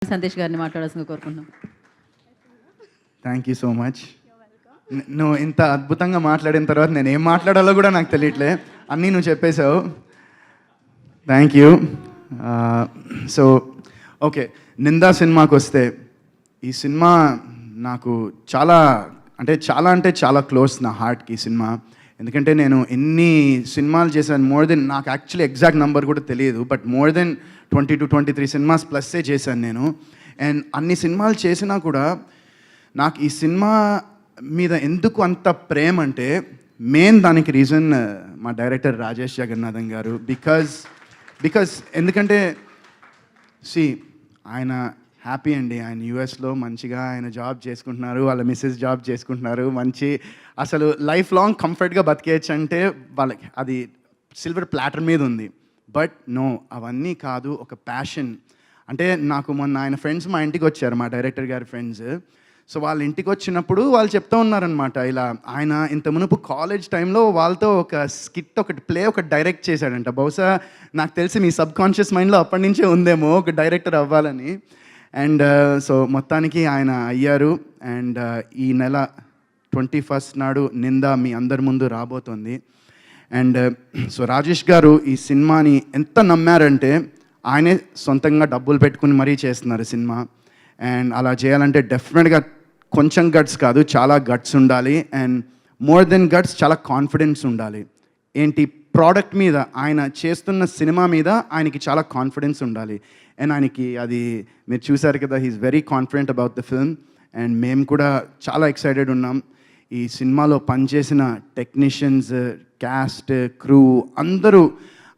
సందేశ్ గారిని మాట్లాడాల్సిందిగా కోరుకుంటున్నాం. Thank you so much. నువ్వు ఇంత అద్భుతంగా మాట్లాడిన తర్వాత నేను ఏం మాట్లాడాలో కూడా నాకు తెలియట్లే, అన్నీ నువ్వు చెప్పేశావు. Thank you. So okay, Nindha సినిమాకి వస్తే ఈ సినిమా నాకు చాలా అంటే చాలా క్లోజ్ నా హార్ట్కి ఈ సినిమా. ఎందుకంటే నేను ఎన్ని సినిమాలు చేశాను, మోర్ దెన్, నాకు యాక్చువల్లీ ఎగ్జాక్ట్ నెంబర్ కూడా తెలియదు, but more than 20 to 23 cinemas ప్లస్సే చేశాను నేను. అండ్ అన్ని సినిమాలు చేసినా కూడా నాకు ఈ సినిమా మీద ఎందుకు అంత ప్రేమ అంటే మెయిన్ దానికి రీజన్ మా డైరెక్టర్ రాజేష్ జగన్నాథన్ గారు. బికాజ్ ఎందుకంటే ఆయన హ్యాపీ అండి, ఆయన యూఎస్లో మంచిగా ఆయన జాబ్ చేసుకుంటున్నారు, వాళ్ళ మిస్సెస్ జాబ్ చేసుకుంటున్నారు, అసలు లైఫ్ లాంగ్ కంఫర్ట్గా బతికేయచ్చు అంటే వాళ్ళకి అది సిల్వర్ ప్లాటర్ మీద ఉంది. బట్ నో, అవన్నీ కాదు, ఒక ప్యాషన్. అంటే నాకు మొన్న ఆయన ఫ్రెండ్స్ మా ఇంటికి వచ్చారు, మా డైరెక్టర్ గారి ఫ్రెండ్స్. సో వాళ్ళ ఇంటికి వచ్చినప్పుడు వాళ్ళు చెప్తూ ఉన్నారనమాట, ఇలా ఆయన ఇంత మునుపు కాలేజ్ టైంలో వాళ్ళతో ఒక స్కిట్ ఒకటి డైరెక్ట్ చేశాడంట. బహుశా నాకు తెలిసి మీ సబ్ కాన్షియస్ మైండ్లో అప్పటి నుంచే ఉందేమో ఒక డైరెక్టర్ అవ్వాలని. అండ్ సో మొత్తానికి ఆయన అయ్యారు. అండ్ ఈ నెల 21st నాడు నిందా మీ అందరి ముందు రాబోతోంది. అండ్ సో రాజేష్ గారు ఈ సినిమాని ఎంత నమ్మారంటే ఆయనే సొంతంగా డబ్బులు పెట్టుకుని మరీ చేస్తున్నారు సినిమా. అండ్ అలా చేయాలంటే డెఫినెట్గా కొంచెం గట్స్ కాదు, చాలా గట్స్ ఉండాలి. అండ్ మోర్ దెన్ గట్స్, చాలా కాన్ఫిడెన్స్ ఉండాలి. ఏంటి, ప్రోడక్ట్ మీద, ఆయన చేస్తున్న సినిమా మీద ఆయనకి చాలా కాన్ఫిడెన్స్ ఉండాలి. అండ్ ఆయనకి అది మీరు చూసారు కదా, he is very confident about the film. And మేము కూడా చాలా ఎక్సైటెడ్ ఉన్నాం. ఈ సినిమాలో పనిచేసిన టెక్నీషియన్స్, క్యాస్ట్, క్రూ అందరూ,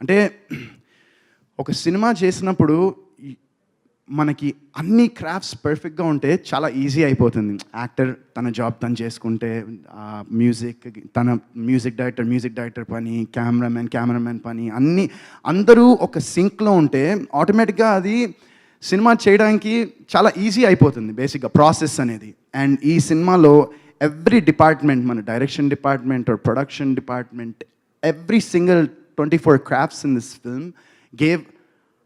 అంటే ఒక సినిమా చేసినప్పుడు మనకి అన్ని క్రాఫ్ట్స్ పర్ఫెక్ట్గా ఉంటే చాలా ఈజీ అయిపోతుంది. యాక్టర్ తన జాబ్ తను చేసుకుంటే, మ్యూజిక్ డైరెక్టర్ పని, కెమెరామెన్ పని, అందరూ ఒక సింక్లో ఉంటే ఆటోమేటిక్గా అది సినిమా చేయడానికి చాలా ఈజీ అయిపోతుంది బేసిక్గా ప్రాసెస్ అనేది. అండ్ ఈ సినిమాలో ఎవ్రీ డిపార్ట్మెంట్, మన direction department or production department, every single 24 crafts in this film gave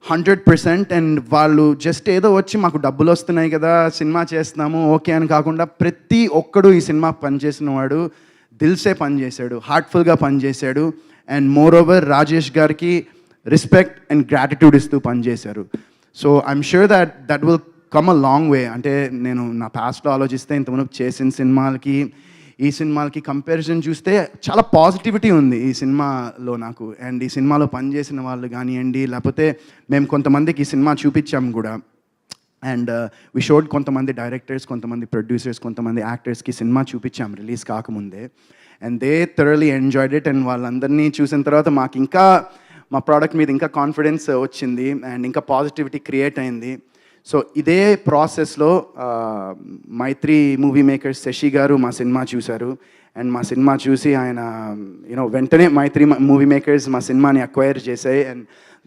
100%. And వాళ్ళు జస్ట్ ఏదో వచ్చి మాకు డబ్బులు వస్తున్నాయి కదా సినిమా చేస్తున్నాము ఓకే అని కాకుండా, ప్రతి ఒక్కడు ఈ సినిమా పనిచేసిన వాడు దిల్సే పనిచేశాడు, హార్ట్ఫుల్గా పనిచేశాడు. అండ్ మోర్ ఓవర్ రాజేష్ గారికి రెస్పెక్ట్ అండ్ గ్రాటిట్యూడ్ ఇస్తూ పనిచేశారు. So I'm sure that will come a long way. అంటే నేను నా పాస్ట్లో ఆలోచిస్తే ఇంతకుముందు చేసిన సినిమాలకి ఈ సినిమాలకి కంపారిజన్ చూస్తే చాలా పాజిటివిటీ ఉంది ఈ సినిమాలో నాకు. అండ్ ఈ సినిమాలో పనిచేసిన వాళ్ళు కానివ్వండి, లేకపోతే మేము కొంతమందికి ఈ సినిమా చూపించాము కూడా. అండ్ వి షోడ్ కొంతమంది డైరెక్టర్స్, కొంతమంది ప్రొడ్యూసర్స్, కొంతమంది యాక్టర్స్కి సినిమా చూపించాం రిలీజ్ కాకముందే. And they thoroughly enjoyed it. And వాళ్ళందరినీ చూసిన తర్వాత మాకు ఇంకా మా ప్రోడక్ట్ మీద ఇంకా కాన్ఫిడెన్స్ వచ్చింది అండ్ ఇంకా పాజిటివిటీ క్రియేట్ అయింది. సో ఇదే ప్రాసెస్లో మైత్రి మూవీ మేకర్స్ శశి గారు మా సినిమా చూశారు. అండ్ మా సినిమా చూసి ఆయన వెంటనే మైత్రి మూవీ మేకర్స్ మా సినిమాని అక్వైర్ చేశాయి. And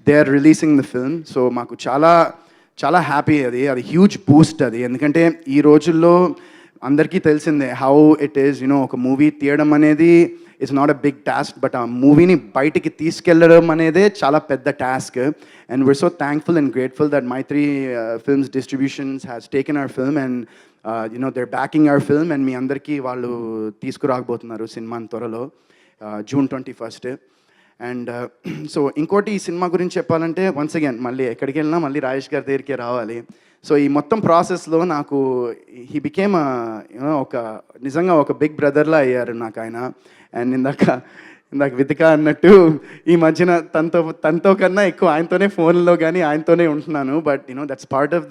they are releasing the film. So మాకు చాలా చాలా హ్యాపీ, అది హ్యూజ్ బూస్ట్ అది. ఎందుకంటే ఈ రోజుల్లో అందరికీ తెలిసిందే హౌ ఇట్ ఈస్, ఒక మూవీ తీయడం అనేది it's not a big task, but ఆ మూవీని బయటికి తీసుకెళ్ళడం అనేదే చాలా పెద్ద task. And we're so thankful and grateful that Mythri Films Distributions has taken our film and their backing our film. And మీ అందరికీ వాళ్ళు తీసుకురాకపోతున్నారు సినిమాని త్వరలో, June 21st. అండ్ సో ఇంకోటి ఈ సినిమా గురించి చెప్పాలంటే వన్స్ అగైన్ మళ్ళీ ఎక్కడికి వెళ్ళినా మళ్ళీ రాజేష్ గారి దగ్గరికే రావాలి. సో ఈ మొత్తం ప్రాసెస్లో నాకు హీ బికేమ్ నిజంగా ఒక బిగ్ బ్రదర్లా అయ్యారు నాకు ఆయన. అండ్ ఇందాక వితిక అన్నట్టు ఈ మధ్యన తనతో కన్నా ఎక్కువ ఆయనతోనే ఫోన్లో కానీ ఆయనతోనే ఉంటున్నాను. బట్ దట్స్ పార్ట్ ఆఫ్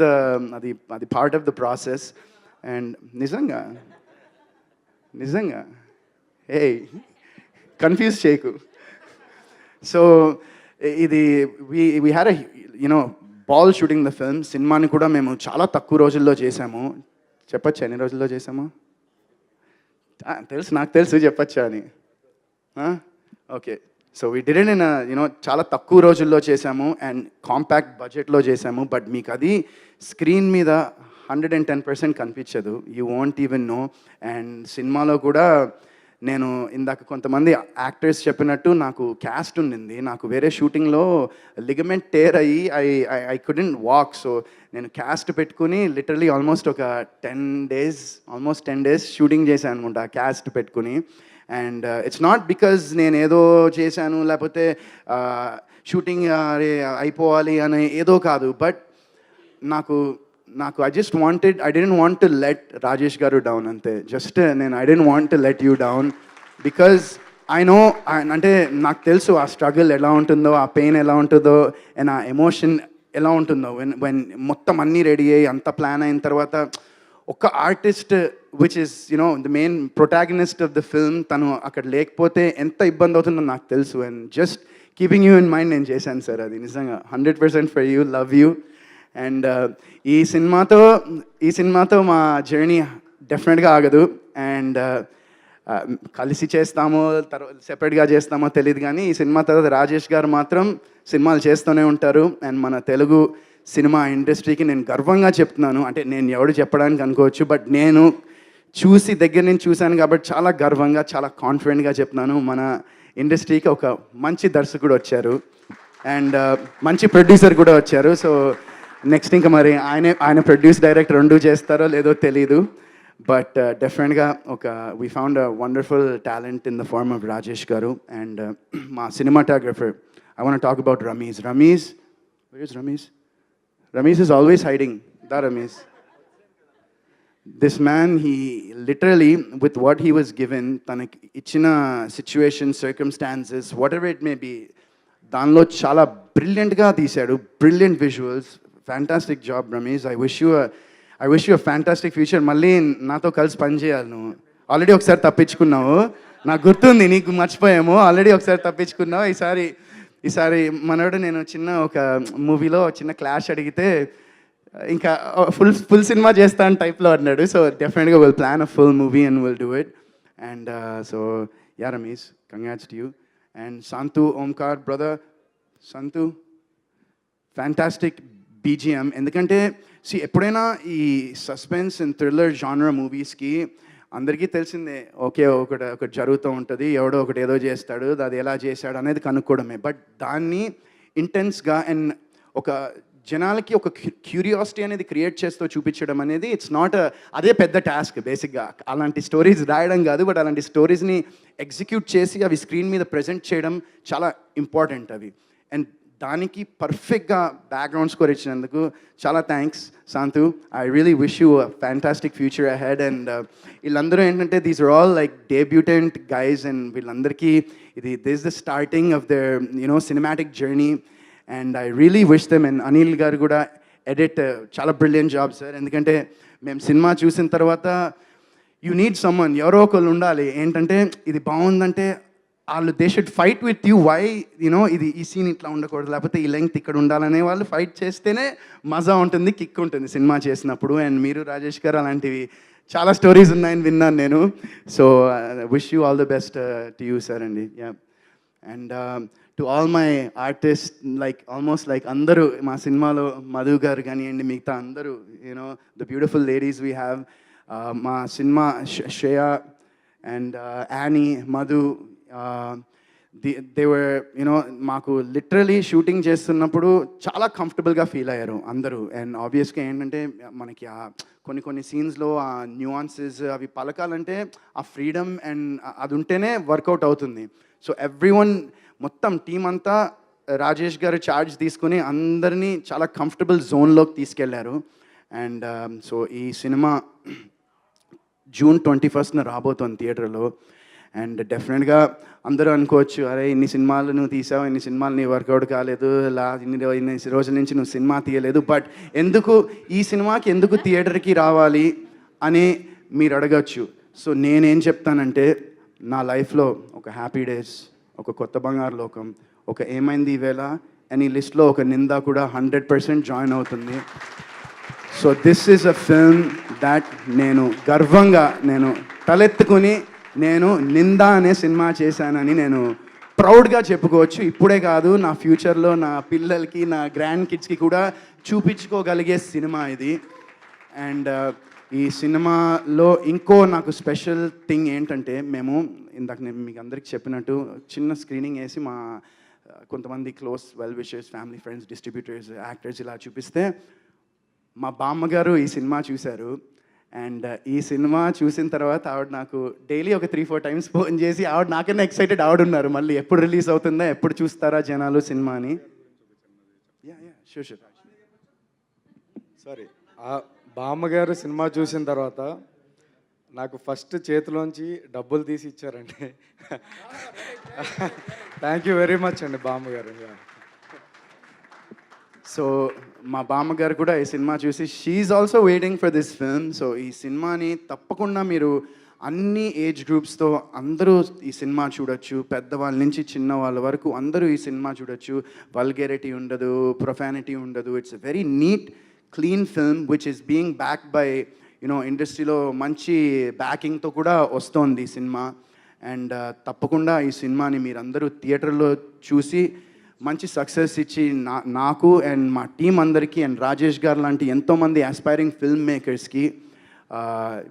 అది part of the process. And నిజంగా కన్ఫ్యూజ్ చేయకు. సో ఇది we had ball shooting the film. సినిమాని కూడా మేము చాలా తక్కువ రోజుల్లో చేసాము. చెప్పచ్చా ఎన్ని రోజుల్లో చేసాము? నాకు తెలుసు చెప్పచ్చా అని. Okay, so we did in చాలా తక్కువ రోజుల్లో చేసాము అండ్ కాంపాక్ట్ బడ్జెట్లో చేసాము. బట్ మీకు అది స్క్రీన్ మీద 110% కనిపించదు, you won't even know. And సినిమాలో కూడా నేను ఇందాక కొంతమంది యాక్టర్స్ చెప్పినట్టు నాకు క్యాస్ట్ ఉండింది. నాకు వేరే షూటింగ్లో లిగమెంట్ టేర్ అయ్యి ఐ కుడెంట్ వాక్. సో నేను క్యాస్ట్ పెట్టుకుని లిటరలీ ఆల్మోస్ట్ ఒక 10 days షూటింగ్ చేశాను అనుకుంటా క్యాస్ట్ పెట్టుకుని. అండ్ ఇట్స్ నాట్ బికాజ్ నేను ఏదో చేశాను లేకపోతే షూటింగ్ అయిపోవాలి అని ఏదో కాదు. బట్ నాకు I don't want to let Rajesh garu down అంతే. Just I don't want to let you down because I know, అంటే నాకు తెలుసు ఆ స్ట్రగుల్ ఎలా ఉంటుందో, ఆ పెయిన్ ఎలా ఉంటుందో, అండ్ ఆ ఎమోషన్ ఎలా ఉంటుందో వెన్ మొత్తం అన్నీ రెడీ అయ్యి అంత ప్లాన్ అయిన తర్వాత ఒక artist which is the main protagonist of the film తను అక్కడ లేకపోతే ఎంత ఇబ్బంది అవుతుందో నాకు తెలుసు. And just keeping you in mind నేను చేశాను సార్ అది నిజంగా 100% for you, love you. And ఈ సినిమాతో మా జర్నీ డెఫినెట్గా ఆగదు. అండ్ కలిసి చేస్తామో తర్వాత సెపరేట్గా చేస్తామో తెలియదు, కానీ ఈ సినిమా తర్వాత రాజేష్ గారు మాత్రం సినిమాలు చేస్తూనే ఉంటారు. అండ్ మన తెలుగు సినిమా ఇండస్ట్రీకి నేను గర్వంగా చెప్తున్నాను. అంటే నేను ఎవడు చెప్పడానికి అనుకోవచ్చు, బట్ నేను దగ్గర నుంచి చూశాను కాబట్టి చాలా గర్వంగా, చాలా కాన్ఫిడెంట్గా చెప్తున్నాను. మన ఇండస్ట్రీకి ఒక మంచి దర్శకుడు వచ్చారు అండ్ మంచి ప్రొడ్యూసర్ కూడా వచ్చారు. సో నెక్స్ట్ ఇంకా మరి ఆయన ప్రొడ్యూస్ డైరెక్ట్ రెండు చేస్తారో లేదో తెలీదు. బట్ డెఫినెట్గా we found a wonderful talent in the form of Rajesh garu. And మా cinematographer, I want talk about Ramesh. Where is Ramesh? Ramesh is always hiding. Ramesh. This man, he literally, with what he was given, tanaki ichina situation, circumstances, whatever it may be, danlo chala brilliant ga teesadu, brilliant visuals. Fantastic job, Ramesh. I wish you a fantastic future. Malli nato kalsi pani cheyali nu. Already okkari tappichukunnavu. నాకు గుర్తుంది, నీకు మర్చిపోయాము. Already ఒకసారి తప్పించుకున్నావు. ఈసారి మనోడు నేను చిన్న ఒక మూవీలో చిన్న క్లాష్ అడిగితే ఇంకా ఫుల్ సినిమా చేస్తాను టైప్లో అన్నాడు. సో డెఫినెట్గా will plan a full movie and will do it. And so yeah Ramesh, congrats to you. And Santhu Omkar brother, Santhu fantastic BGM. ఎందుకంటే ఎప్పుడైనా ఈ సస్పెన్స్ అండ్ థ్రిల్లర్ జానర్ మూవీస్కి అందరికీ తెలిసిందే, ఒకటి జరుగుతూ ఉంటుంది, ఎవడో ఒకటి ఏదో చేస్తాడు, అది ఎలా చేశాడు అనేది కనుక్కోవడమే. బట్ దాన్ని ఇంటెన్స్గా అండ్ ఒక జనాలకి ఒక క్యూరియాసిటీ అనేది క్రియేట్ చేస్తూ చూపించడం అనేది అదే పెద్ద టాస్క్ బేసిక్గా. అలాంటి స్టోరీస్ రాయడం కాదు, బట్ అలాంటి స్టోరీస్ని ఎగ్జిక్యూట్ చేసి అవి స్క్రీన్ మీద ప్రజెంట్ చేయడం చాలా ఇంపార్టెంట్ అవి. అండ్ దానికి పర్ఫెక్ట్గా బ్యాక్గ్రౌండ్ స్కోర్ ఇచ్చినందుకు చాలా thanks Shanthu. I really wish you a fantastic future ahead. And వీళ్ళందరూ ఏంటంటే these are all like debutant guys and వీళ్ళందరికీ this the starting of their cinematic journey. And I really wish them. And Anil garu కూడా edit చాలా brilliant job sir. ఎందుకంటే మేము cinema చూసిన తర్వాత you need someone, ఎవరో ఒకళ్ళు ఉండాలి. ఏంటంటే ఇది బాగుందంటే they should fight with you. Why ఈ సీన్ ఇట్లా ఉండకూడదు, లేకపోతే ఈ లెంగ్త్ ఇక్కడ ఉండాలనే వాళ్ళు ఫైట్ చేస్తేనే మజా ఉంటుంది, కిక్ ఉంటుంది సినిమా చేసినప్పుడు. అండ్ మీరు రాజేష్ గారు అలాంటివి చాలా స్టోరీస్ ఉన్నాయని విన్నాను నేను. So wish you all the best to you sir అండి. Yeah. And to all my artist, almost అందరూ మా సినిమాలో మధు గారు కానివ్వండి, మిగతా అందరూ the beautiful ladies we have. మా సినిమా Shreya and Annie, Madhu, they were మాకు లిటరలీ షూటింగ్ చేస్తున్నప్పుడు చాలా కంఫర్టబుల్గా ఫీల్ అయ్యారు అందరూ. అండ్ ఆబ్వియస్గా ఏంటంటే మనకి కొన్ని సీన్స్లో ఆ న్యూఆన్సెస్ అవి పలకాలంటే ఆ ఫ్రీడమ్ అండ్ అది ఉంటేనే వర్కౌట్ అవుతుంది. సో ఎవ్రీవన్, మొత్తం టీం అంతా రాజేష్ గారు ఛార్జ్ తీసుకుని అందరినీ చాలా కంఫర్టబుల్ జోన్లోకి తీసుకెళ్లారు. అండ్ సో ఈ సినిమా June 21st రాబోతోంది థియేటర్లో. అండ్ డెఫినెట్గా అందరూ అనుకోవచ్చు, అరే ఇన్ని సినిమాలు నువ్వు తీసావు, ఇన్ని సినిమాలు నీ వర్కౌట్ కాలేదు, ఇన్ని రోజుల నుంచి నువ్వు సినిమా తీయలేదు, బట్ ఈ సినిమాకి ఎందుకు థియేటర్కి రావాలి అని మీరు అడగచ్చు. సో నేనేం చెప్తానంటే, నా లైఫ్లో ఒక హ్యాపీ డేస్, ఒక కొత్త బంగారు లోకం, ఒక ఏమైంది ఈవేళ అని లిస్ట్లో ఒక నింద కూడా 100% జాయిన్ అవుతుంది. So this is a film that నేను గర్వంగా తలెత్తుకుని నింద అనే సినిమా చేశానని నేను ప్రౌడ్గా చెప్పుకోవచ్చు. ఇప్పుడే కాదు, నా ఫ్యూచర్లో నా పిల్లలకి, నా గ్రాండ్ కిడ్స్కి కూడా చూపించుకోగలిగే సినిమా ఇది. అండ్ ఈ సినిమాలో ఇంకో నాకు స్పెషల్ థింగ్ ఏంటంటే మేము ఇందాక నేను మీకు అందరికి చెప్పినట్టు చిన్న స్క్రీనింగ్ వేసి మా కొంతమంది close well wishers family friends distributors actors ఇలా చూపిస్తే మా బామ్మగారు ఈ సినిమా చూశారు. అండ్ ఈ సినిమా చూసిన తర్వాత ఆవిడ నాకు డైలీ ఒక 3-4 టైమ్స్ ఫోన్ చేసి ఆవిడ నాకన్నా ఎక్సైటెడ్ ఆవిడ ఉన్నారు, మళ్ళీ ఎప్పుడు రిలీజ్ అవుతుందా, ఎప్పుడు చూస్తారా జనాలు సినిమా అని. సారీ, ఆ బామ్మగారు సినిమా చూసిన తర్వాత నాకు ఫస్ట్ చేతిలోంచి డబ్బులు తీసి ఇచ్చారండి. థ్యాంక్ యూ వెరీ మచ్ అండి బామ్మగారు. సో మా బామ్మగారు కూడా ఈ సినిమా చూసి she's also waiting for this film. So ఈ సినిమాని తప్పకుండా మీరు అన్ని ఏజ్ గ్రూప్స్తో అందరూ ఈ సినిమా చూడొచ్చు, పెద్దవాళ్ళ నుంచి చిన్న వాళ్ళ వరకు అందరూ ఈ సినిమా చూడొచ్చు. వల్గేరిటీ ఉండదు, ప్రొఫానిటీ ఉండదు. It's a very neat clean film which is being backed by ఇండస్ట్రీలో మంచి బ్యాకింగ్తో కూడా వస్తోంది ఈ సినిమా. అండ్ తప్పకుండా ఈ సినిమాని మీరందరూ థియేటర్లో చూసి మంచి సక్సెస్ ఇచ్చి నాకు అండ్ మా టీం అందరికీ అండ్ రాజేష్ గారు లాంటి ఎంతోమంది ఆస్పైరింగ్ ఫిల్మ్ మేకర్స్కి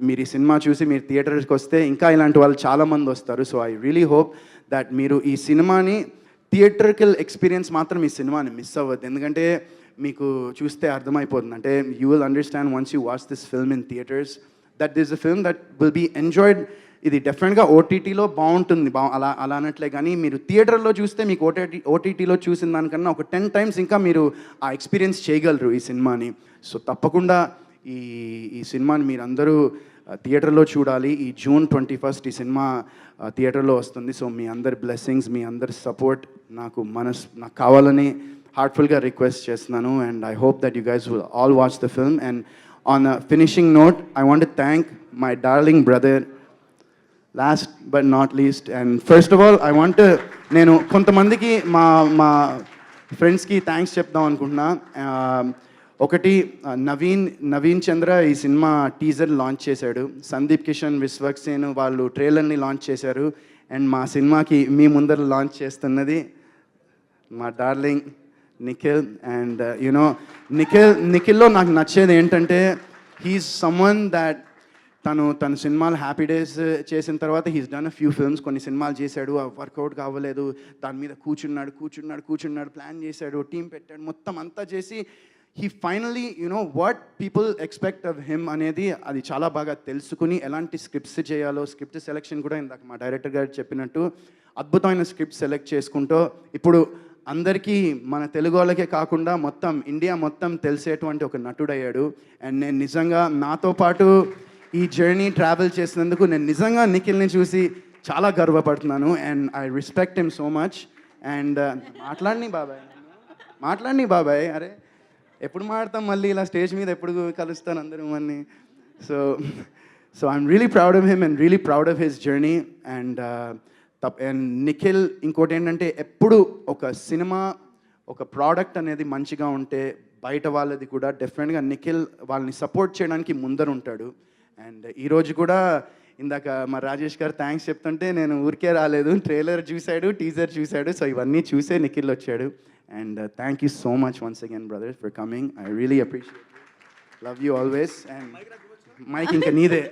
మీరు ఈ సినిమా చూసి మీరు థియేటర్కి వస్తే ఇంకా ఇలాంటి వాళ్ళు చాలామంది వస్తారు. So I really hope that మీరు ఈ సినిమాని థియేటర్కల్ ఎక్స్పీరియన్స్ మాత్రం ఈ సినిమాని మిస్ అవ్వద్దు. ఎందుకంటే మీకు చూస్తే అర్థమైపోతుంది, అంటే you will understand once you watch this film in theatres that this a film that will be enjoyed. ఇది డెఫినెట్గా ఓటీటీలో బాగుంటుంది, అలా అనట్లే, కానీ మీరు థియేటర్లో చూస్తే మీకు ఓటీటీలో చూసిన దానికన్నా ఒక 10 టైమ్స్ ఇంకా మీరు ఆ ఎక్స్పీరియన్స్ చేయగలరు ఈ సినిమాని. సో తప్పకుండా ఈ సినిమాని మీరందరూ థియేటర్లో చూడాలి. ఈ June 21st ఈ సినిమా థియేటర్లో వస్తుంది. సో మీ అందరి బ్లెస్సింగ్స్, మీ అందరి సపోర్ట్ నాకు కావాలని హార్ట్ఫుల్గా రిక్వెస్ట్ చేస్తున్నాను. And I hope that you guys will all watch the film. And on a finishing note I want to thank my darling brother last but not least. And first of all I want నేను కొంతమందికి మా ఫ్రెండ్స్కి thanks చెప్దాం అనుకుంటున్నా. ఒకటి నవీన్ చంద్ర ఈ cinema teaser launch చేశాడు. సందీప్ కిషన్, విశ్వక్సేన్ వాళ్ళు ట్రైలర్ని లాంచ్ చేశారు. అండ్ మా సినిమాకి మీ ముందర లాంచ్ చేస్తున్నది మా డార్లింగ్ నిఖిల్. అండ్ నిఖిల్లో నాకు నచ్చేది ఏంటంటే హీఈస్ సమ్వన్ దాట్ తన సినిమాలు హ్యాపీ డేస్ చేసిన తర్వాత he's done a few films, కొన్ని సినిమాలు చేశాడు, వర్కౌట్ కావలేదు, దాని మీద కూర్చున్నాడు, ప్లాన్ చేశాడు, టీం పెట్టాడు, మొత్తం అంతా చేసి he finally what people expect of him అనేది అది చాలా బాగా తెలుసుకుని ఎలాంటి స్క్రిప్ట్స్ చేయాలో, స్క్రిప్ట్ సెలెక్షన్ కూడా ఇందాక మా డైరెక్టర్ గారు చెప్పినట్టు అద్భుతమైన స్క్రిప్ట్ సెలెక్ట్ చేసుకుంటూ ఇప్పుడు అందరికీ మన తెలుగు వాళ్ళకే కాకుండా మొత్తం ఇండియా మొత్తం తెలిసేటువంటి ఒక నటుడయ్యాడు. అండ్ నేను నిజంగా నాతో పాటు ఈ జర్నీ ట్రావెల్ చేసినందుకు నేను నిజంగా నిఖిల్ని చూసి చాలా గర్వపడుతున్నాను. And I respect him so much. And మాట్లాడిని బాబాయ్ అరే ఎప్పుడు మాట్లాడతాం మళ్ళీ ఇలా స్టేజ్ మీద, ఎప్పుడు కలుస్తాను అందరూ మన్ని. So I'm really proud of him and really proud of his journey. And Nikhil ఇంకోటి ఏంటంటే ఎప్పుడు ఒక సినిమా ఒక ప్రోడక్ట్ అనేది మంచిగా ఉంటే బయట వాళ్ళది కూడా డెఫినెట్గా నిఖిల్ వాళ్ళని సపోర్ట్ చేయడానికి ముందర ఉంటాడు. అండ్ ఈరోజు కూడా ఇందాక మా రాజేష్ గారు థ్యాంక్స్ చెప్తుంటే నేను ఊరికే రాలేదు, ట్రైలర్ చూశాడు, టీజర్ చూశాడు. సో ఇవన్నీ చూసే నిఖిల్ వచ్చాడు. And thank you so much once again brothers for coming. I really appreciate, love you always. And mic ఇంకా నీదే.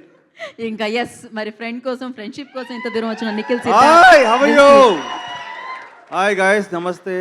ఇంకా ఎస్, మరి ఫ్రెండ్ కోసం, ఫ్రెండ్షిప్ కోసం ఇంత దూరం వచ్చిన Nikhil hi, how are you? Hi guys, నమస్తే.